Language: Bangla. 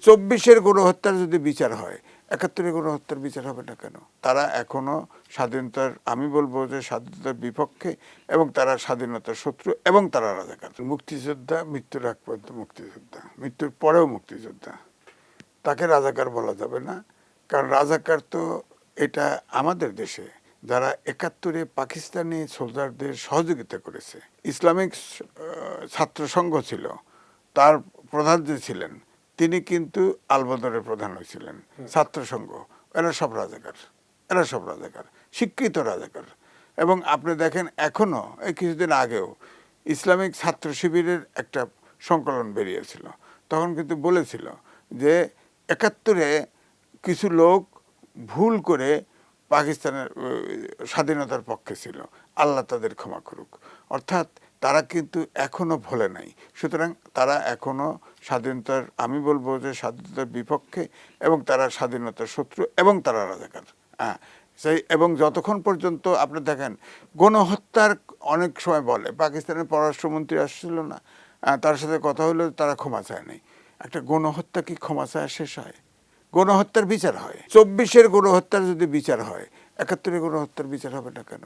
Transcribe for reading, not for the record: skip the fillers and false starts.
24-এর গণহত্যার যদি বিচার হয়, 71-এর গণহত্যার বিচার হবে না কেন? তারা এখনো স্বাধীনতার, আমি বলবো যে স্বাধীনতার বিপক্ষে, এবং তারা স্বাধীনতার শত্রু, এবং তারা রাজাকার। মুক্তিযোদ্ধা মৃত্যুর আগ পর্যন্ত মুক্তিযোদ্ধা, মৃত্যুর পরেও মুক্তিযোদ্ধা। তাকে রাজাকার বলা যাবে না, কারণ রাজাকার তো এটা আমাদের দেশে যারা 71-এ পাকিস্তানি সোলজারদের সহযোগিতা করেছে। ইসলামিক ছাত্র সংঘ ছিল, তার প্রধান যে ছিলেন তিনি কিন্তু আলবদরের প্রধান হয়েছিলেন। ছাত্র সংঘ, এরা সব রাজাকার, এরা সব রাজাকার, স্বীকৃত রাজাকার। এবং আপনি দেখেন এখনো, এই কিছুদিন আগেও ইসলামিক ছাত্র শিবিরের একটা সংকলন বেরিয়েছিল, তখন কিন্তু বলেছিল যে 71-এ কিছু লোক ভুল করে পাকিস্তানের স্বাধীনতার পক্ষে ছিল, আল্লাহ তাদের ক্ষমা করুক। অর্থাৎ তারা কিন্তু এখনো ভোলে নাই। সুতরাং তারা এখনো স্বাধীনতার, আমি বলবো যে স্বাধীনতার বিপক্ষে, এবং তারা স্বাধীনতার শত্রু, এবং তারা রাজাকার। হ্যাঁ, সেই, এবং যতক্ষণ পর্যন্ত আপনি দেখেন গণহত্যার অনেক সময় বলে, পাকিস্তানের পররাষ্ট্রমন্ত্রী আসছিল না, তার সাথে কথা হলো, তারা ক্ষমা চায় নাই। একটা গণহত্যা কি ক্ষমা চায় শেষ হয়? গণহত্যার বিচার হয়। 24-এর গণহত্যার যদি বিচার হয়, 71-এর গণহত্যার বিচার হবে না কেন?